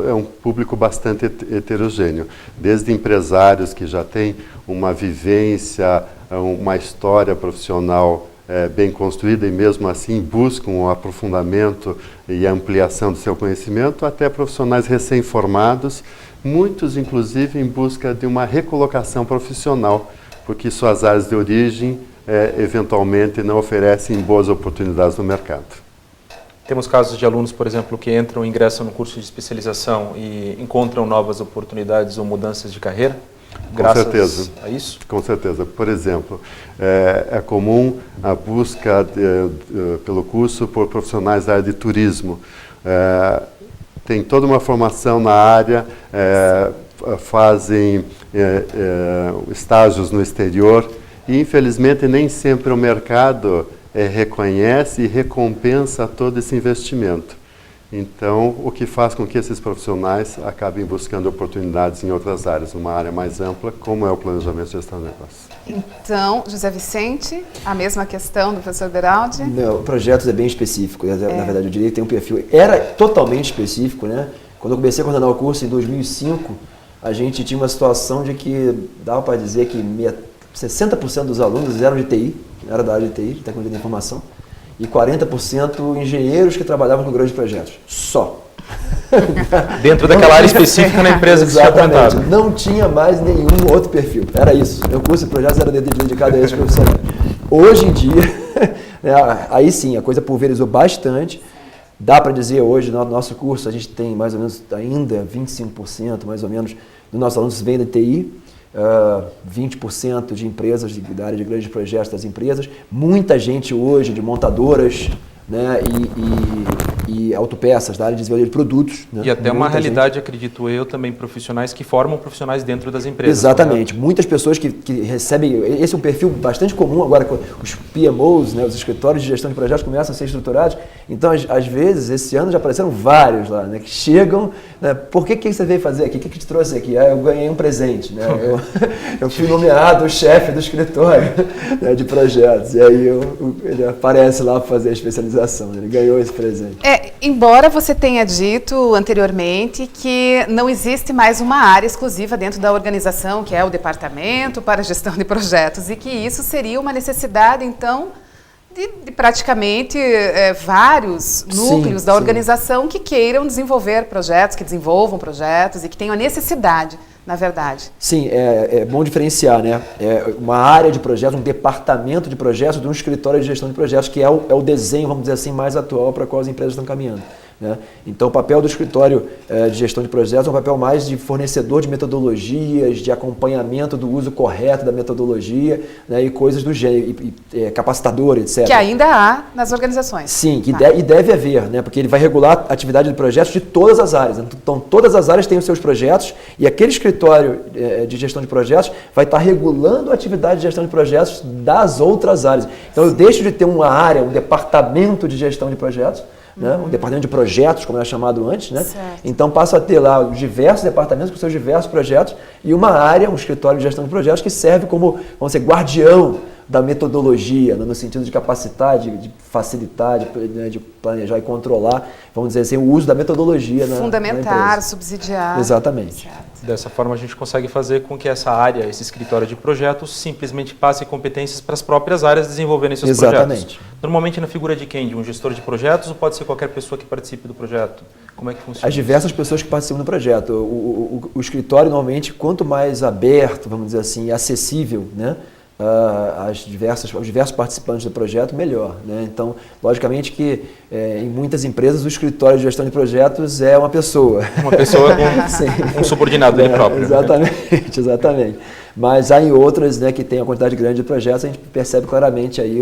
é um público bastante heterogêneo, desde empresários que já têm uma vivência, uma história profissional bem construída e mesmo assim buscam o aprofundamento e a ampliação do seu conhecimento, até profissionais recém-formados, muitos inclusive em busca de uma recolocação profissional, porque suas áreas de origem eventualmente não oferecem boas oportunidades no mercado. Temos casos de alunos, por exemplo, que entram e ingressam no curso de especialização e encontram novas oportunidades ou mudanças de carreira? Graças a isso? Com certeza. Por exemplo, é comum a busca pelo curso por profissionais da área de turismo. Tem toda uma formação na área, fazem estágios no exterior e, infelizmente, nem sempre o mercado reconhece e recompensa todo esse investimento. Então, o que faz com que esses profissionais acabem buscando oportunidades em outras áreas, uma área mais ampla, como é o planejamento e gestão de negócios. Então, José Vicente, a mesma questão do professor Beraldi? Não, projetos é bem específico, na verdade, eu diria que tem um perfil, era totalmente específico, né? Quando eu comecei a coordenar o curso em 2005, a gente tinha uma situação de que dava para dizer que 60% dos alunos eram de TI, era da área de TI, de tecnologia da informação, e 40% engenheiros que trabalhavam no grandes projetos. Só. Dentro daquela área específica na empresa que você tinha comentado. Não tinha mais nenhum outro perfil. Era isso. Meu curso de projetos era dedicado a esses profissionais. Hoje em dia, aí sim, a coisa pulverizou bastante. Dá para dizer hoje, no nosso curso, a gente tem mais ou menos ainda 25%, mais ou menos, dos nossos alunos vêm da TI. 20% de empresas da área de grandes projetos das empresas, muita gente hoje de montadoras, né, e autopeças da área de desenvolvimento de produtos. Né, e até uma realidade, gente. Acredito eu, também profissionais que formam profissionais dentro das empresas. Exatamente. Correto? Muitas pessoas que recebem, esse é um perfil bastante comum agora, os PMOs, né, os escritórios de gestão de projetos começam a ser estruturados. Então, às vezes, esse ano já apareceram vários lá, né, que chegam, né, por que você veio fazer aqui? O que te trouxe aqui? Eu ganhei um presente, né? Eu fui nomeado o chefe do escritório, né, de projetos. E aí ele aparece lá para fazer a especialização, né? Ele ganhou esse presente. Embora você tenha dito anteriormente que não existe mais uma área exclusiva dentro da organização, que é o departamento para a gestão de projetos, e que isso seria uma necessidade, então, de praticamente vários núcleos da organização que queiram desenvolver projetos, que desenvolvam projetos e que tenham a necessidade, na verdade. Sim, é bom diferenciar, né? Uma área de projetos, um departamento de projetos de um escritório de gestão de projetos, que é o desenho, vamos dizer assim, mais atual para qual as empresas estão caminhando. Né? Então, o papel do escritório de gestão de projetos é um papel mais de fornecedor de metodologias, de acompanhamento do uso correto da metodologia, né, e coisas do gênero, capacitador, etc. Que ainda há nas organizações. Sim, e deve haver, né, porque ele vai regular a atividade de projetos de todas as áreas. Então, todas as áreas têm os seus projetos e aquele escritório de gestão de projetos vai estar regulando a atividade de gestão de projetos das outras áreas. Então, eu deixo de ter uma área, um departamento de gestão de projetos, né? Um departamento de projetos, como era chamado antes, né? Então passa a ter lá os diversos departamentos com seus diversos projetos e uma área, um escritório de gestão de projetos que serve como, vamos dizer, guardião da metodologia, né? No sentido de capacitar, de facilitar, de planejar e controlar, vamos dizer assim, o uso da metodologia na fundamentar, subsidiar. Exatamente. Certo. Dessa forma a gente consegue fazer com que essa área, esse escritório de projetos, simplesmente passe competências para as próprias áreas desenvolverem seus projetos. Normalmente na figura de quem? De um gestor de projetos ou pode ser qualquer pessoa que participe do projeto? Como é que funciona? As diversas pessoas que participam do projeto. O escritório, normalmente, quanto mais aberto, vamos dizer assim, acessível, né? Os diversos participantes do projeto, melhor. Né? Então, logicamente que em muitas empresas o escritório de gestão de projetos é uma pessoa. Uma pessoa, um subordinado dele próprio. Exatamente, exatamente. Mas há em outras, né, que tem uma quantidade grande de projetos, a gente percebe claramente aí,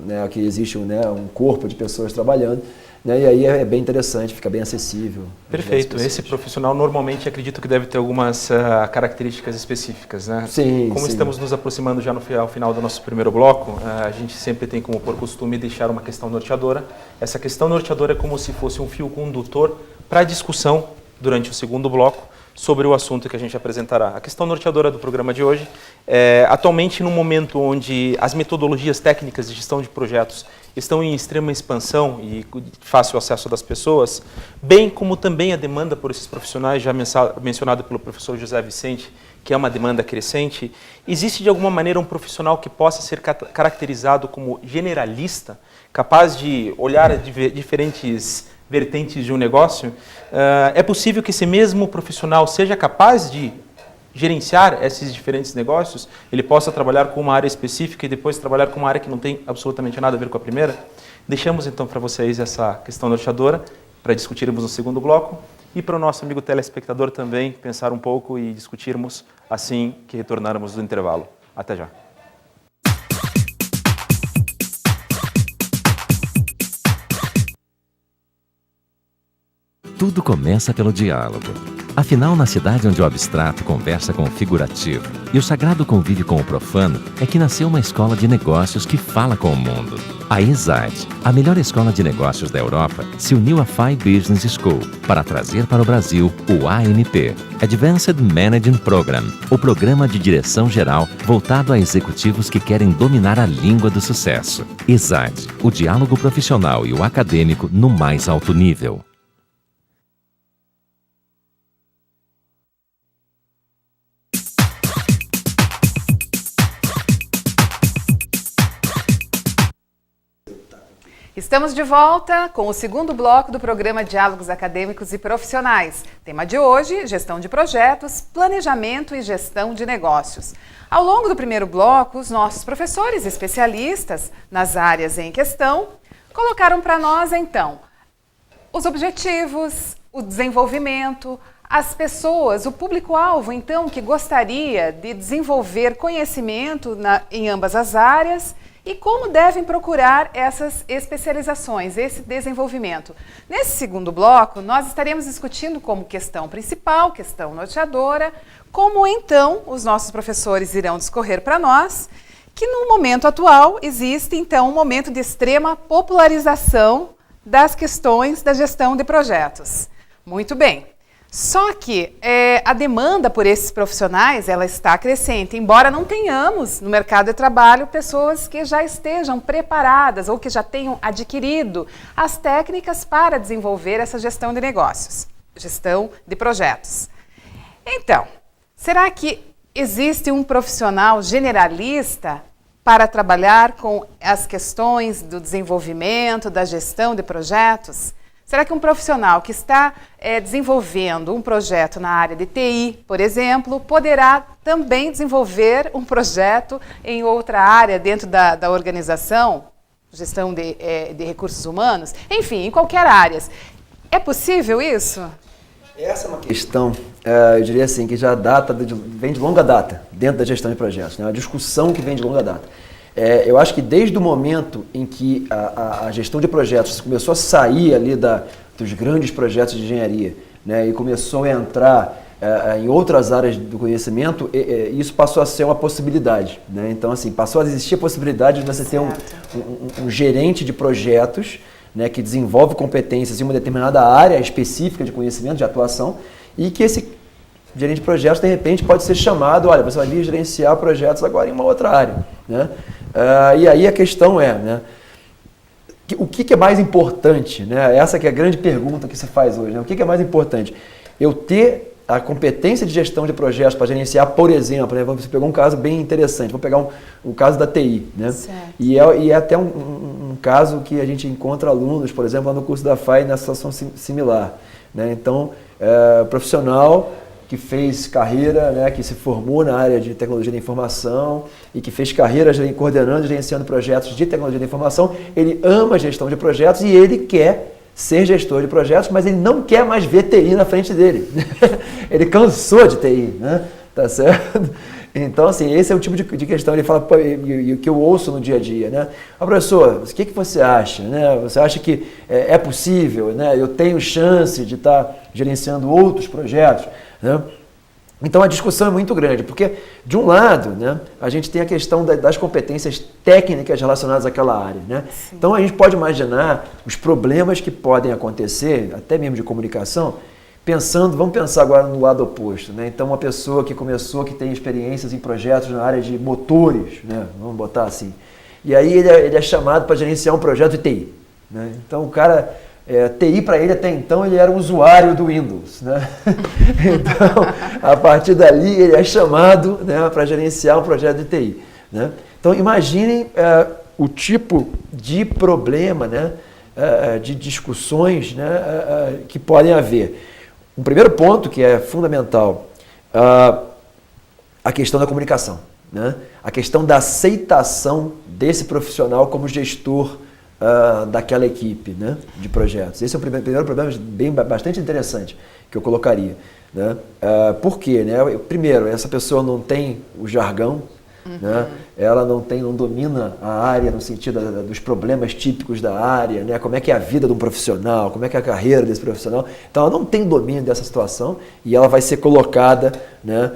né, que existe um corpo de pessoas trabalhando. Né, e aí é bem interessante, fica bem acessível. Perfeito. Esse profissional normalmente acredito que deve ter algumas características específicas, né? Sim. Como estamos nos aproximando já ao final do nosso primeiro bloco, a gente sempre tem como por costume deixar uma questão norteadora. Essa questão norteadora é como se fosse um fio condutor para a discussão durante o segundo bloco sobre o assunto que a gente apresentará. A questão norteadora do programa de hoje é, atualmente, no momento onde as metodologias técnicas de gestão de projetos estão em extrema expansão e fácil acesso das pessoas, bem como também a demanda por esses profissionais, já mencionado pelo professor José Vicente, que é uma demanda crescente. Existe de alguma maneira um profissional que possa ser caracterizado como generalista, capaz de olhar diferentes vertentes de um negócio? É possível que esse mesmo profissional seja capaz de gerenciar esses diferentes negócios? Ele possa trabalhar com uma área específica e depois trabalhar com uma área que não tem absolutamente nada a ver com a primeira? Deixamos então para vocês essa questão norteadora para discutirmos no segundo bloco e para o nosso amigo telespectador também pensar um pouco e discutirmos assim que retornarmos do intervalo. Até já. Tudo começa pelo diálogo. Afinal, na cidade onde o abstrato conversa com o figurativo e o sagrado convive com o profano, é que nasceu uma escola de negócios que fala com o mundo. A ESAD, a melhor escola de negócios da Europa, se uniu à FI Business School para trazer para o Brasil o AMP, Advanced Managing Program, o programa de direção geral voltado a executivos que querem dominar a língua do sucesso. ESAD, o diálogo profissional e o acadêmico no mais alto nível. Estamos de volta com o segundo bloco do programa Diálogos Acadêmicos e Profissionais. Tema de hoje, gestão de projetos, planejamento e gestão de negócios. Ao longo do primeiro bloco, os nossos professores especialistas nas áreas em questão colocaram para nós, então, os objetivos, o desenvolvimento, as pessoas, o público-alvo, então, que gostaria de desenvolver conhecimento em ambas as áreas e como devem procurar essas especializações, esse desenvolvimento. Nesse segundo bloco, nós estaremos discutindo como questão principal, questão norteadora, como então os nossos professores irão discorrer para nós, que no momento atual existe então um momento de extrema popularização das questões da gestão de projetos. Muito bem. Só que a demanda por esses profissionais ela está crescente, embora não tenhamos no mercado de trabalho pessoas que já estejam preparadas ou que já tenham adquirido as técnicas para desenvolver essa gestão de negócios, gestão de projetos. Então, será que existe um profissional generalista para trabalhar com as questões do desenvolvimento, da gestão de projetos? Será que um profissional que está desenvolvendo um projeto na área de TI, por exemplo, poderá também desenvolver um projeto em outra área dentro da organização, gestão de recursos humanos, enfim, em qualquer área? É possível isso? Essa é uma questão, eu diria assim, que já vem de longa data dentro da gestão de projetos, né? Uma discussão que vem de longa data. Eu acho que desde o momento em que a gestão de projetos começou a sair ali dos grandes projetos de engenharia, né, e começou a entrar em outras áreas do conhecimento, isso passou a ser uma possibilidade, né? Então, assim, passou a existir a possibilidade de você ter um gerente de projetos, né, que desenvolve competências em uma determinada área específica de conhecimento, de atuação, e que esse gerente de projetos, de repente, pode ser chamado, olha, você vai vir gerenciar projetos agora em uma outra área, né? E aí a questão é, né, o que é mais importante, né? Essa que é a grande pergunta que se faz hoje, né? O que é mais importante? Eu ter a competência de gestão de projetos para gerenciar, por exemplo, né? Você pegou um caso bem interessante, vou pegar o caso da TI, né? E é até um caso que a gente encontra alunos, por exemplo, lá no curso da FI, na situação similar, né? Então, profissional que fez carreira, né, que se formou na área de tecnologia da informação e que fez carreira coordenando e gerenciando projetos de tecnologia da informação, ele ama a gestão de projetos e ele quer ser gestor de projetos, mas ele não quer mais ver TI na frente dele. Ele cansou de TI, né? Tá certo? Então, assim, esse é o tipo de questão. Ele fala, e o que eu ouço no dia a dia, né? Professor, o que você acha? Né? Você acha que é possível, né? Eu tenho chance de estar gerenciando outros projetos? Né? Então a discussão é muito grande, porque de um lado, né, a gente tem a questão das competências técnicas relacionadas àquela área, né? Então a gente pode imaginar os problemas que podem acontecer, até mesmo de comunicação, vamos pensar agora no lado oposto, né? Então uma pessoa que tem experiências em projetos na área de motores, né, vamos botar assim, e aí ele é chamado para gerenciar um projeto de TI. Né? Então o cara, TI para ele até então ele era um usuário do Windows. Né? Então a partir dali ele é chamado, né, para gerenciar um projeto de TI. Né? Então imaginem o tipo de problema, né, de discussões, né, que podem haver. Um primeiro ponto que é fundamental, a questão da comunicação, né? A questão da aceitação desse profissional como gestor daquela equipe, né, de projetos. Esse é o primeiro problema bastante interessante que eu colocaria. Né? Por quê? Né? Primeiro, essa pessoa não tem o jargão, né? Ela não domina a área no sentido dos problemas típicos da área, né? Como é que é a vida de um profissional, como é que é a carreira desse profissional. Então ela não tem domínio dessa situação e ela vai ser colocada, né,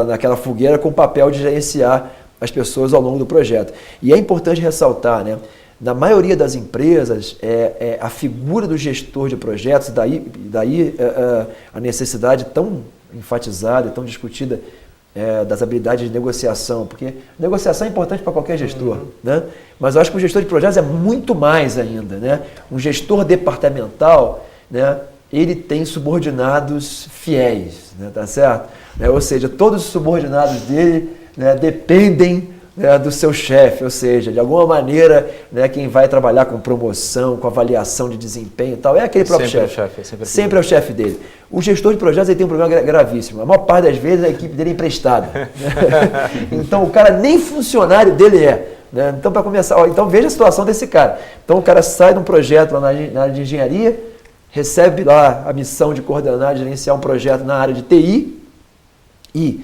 naquela fogueira com o papel de gerenciar as pessoas ao longo do projeto. E é importante ressaltar, né, na maioria das empresas, a figura do gestor de projetos, daí a necessidade tão enfatizada, tão discutida das habilidades de negociação, porque negociação é importante para qualquer gestor, né? Mas eu acho que o gestor de projetos é muito mais ainda, né? Um gestor departamental, né, ele tem subordinados fiéis, né, tá certo? Ou seja, todos os subordinados dele, né, dependem, né, do seu chefe, ou seja, de alguma maneira, né, quem vai trabalhar com promoção, com avaliação de desempenho e tal, é aquele próprio chefe. Sempre é o chefe dele. O gestor de projetos ele tem um problema gravíssimo. A maior parte das vezes a equipe dele é emprestada. Né? Então o cara nem funcionário dele é. Né? Então, para começar, então veja a situação desse cara. Então o cara sai de um projeto lá na área de engenharia, recebe lá a missão de coordenar, de gerenciar um projeto na área de TI e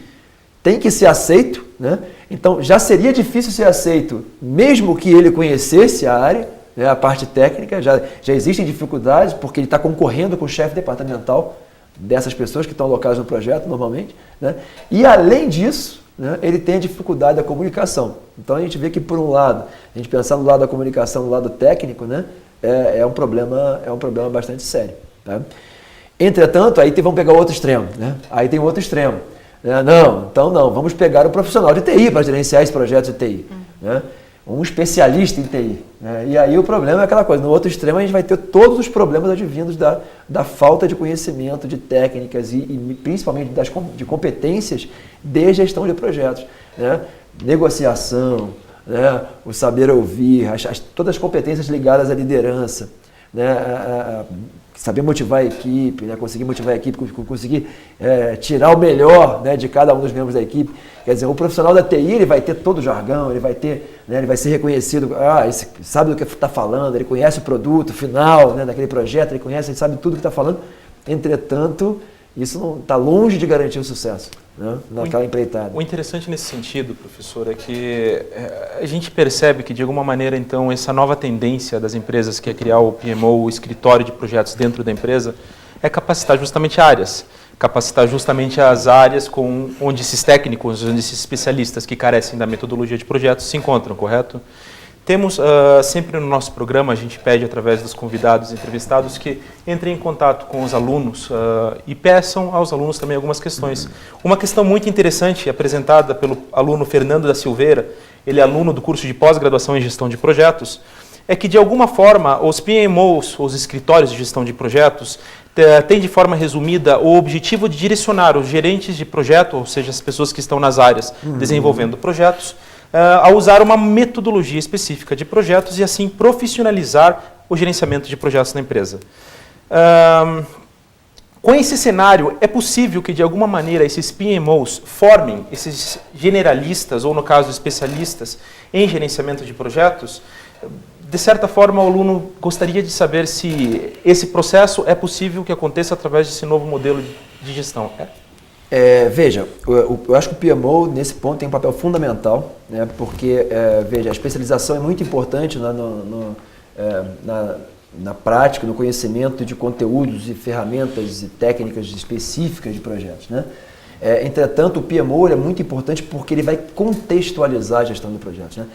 tem que ser aceito, né? Então já seria difícil ser aceito, mesmo que ele conhecesse a área, né, a parte técnica, já existem dificuldades, porque ele está concorrendo com o chefe departamental dessas pessoas que estão alocadas no projeto, normalmente, né? E além disso, né, ele tem a dificuldade da comunicação. Então a gente vê que, por um lado, a gente pensar no lado da comunicação, no lado técnico, né, é um problema bastante sério. Tá? Entretanto, aí vamos pegar o outro extremo. Né? Aí tem outro extremo. Não, vamos pegar um profissional de TI para gerenciar esse projeto de TI. Né? Um especialista em TI. Né? E aí o problema é aquela coisa, no outro extremo a gente vai ter todos os problemas advindos da falta de conhecimento, de técnicas e principalmente de competências de gestão de projetos. Né? Negociação, né? O saber ouvir, todas as competências ligadas à liderança, né? Saber motivar a equipe, né? Conseguir motivar a equipe, conseguir tirar o melhor, né, de cada um dos membros da equipe. Quer dizer, o profissional da TI ele vai ter todo o jargão, ele vai ter, né, ele vai ser reconhecido, esse sabe do que está falando, ele conhece o produto final, né, daquele projeto, ele sabe tudo o que está falando. Entretanto, isso não está longe de garantir o sucesso, né, naquela empreitada. O interessante nesse sentido, professor, é que a gente percebe que, de alguma maneira, então, essa nova tendência das empresas que é criar o PMO, o escritório de projetos dentro da empresa, é capacitar justamente áreas. Capacitar justamente as áreas onde esses técnicos, onde esses especialistas que carecem da metodologia de projetos se encontram, correto? Temos, sempre no nosso programa, a gente pede através dos convidados entrevistados que entrem em contato com os alunos e peçam aos alunos também algumas questões. Uma questão muito interessante apresentada pelo aluno Fernando da Silveira, ele é aluno do curso de pós-graduação em gestão de projetos, é que de alguma forma os PMOs, os escritórios de gestão de projetos, têm de forma resumida o objetivo de direcionar os gerentes de projeto, ou seja, as pessoas que estão nas áreas desenvolvendo projetos, a usar uma metodologia específica de projetos e assim profissionalizar o gerenciamento de projetos na empresa. Com esse cenário, é possível que de alguma maneira esses PMOs formem esses generalistas, ou no caso especialistas, em gerenciamento de projetos? De certa forma, o aluno gostaria de saber se esse processo é possível que aconteça através desse novo modelo de gestão. Veja, eu acho que o PMO, nesse ponto, tem um papel fundamental, né, porque, veja, a especialização é muito importante na prática, no conhecimento de conteúdos e ferramentas e técnicas específicas de projetos. Né? Entretanto, o PMO é muito importante porque ele vai contextualizar a gestão de projetos. Né?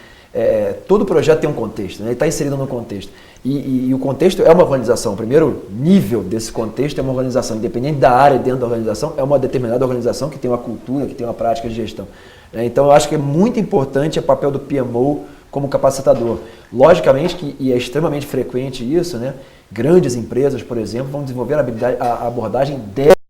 Todo projeto tem um contexto, né? Ele está inserido no contexto. E o contexto é uma organização. O primeiro nível desse contexto é uma organização. Independente da área dentro da organização, é uma determinada organização que tem uma cultura, que tem uma prática de gestão. Então, eu acho que é muito importante o papel do PMO como capacitador. Logicamente que, e é extremamente frequente isso, né? Grandes empresas, por exemplo, vão desenvolver a abordagem de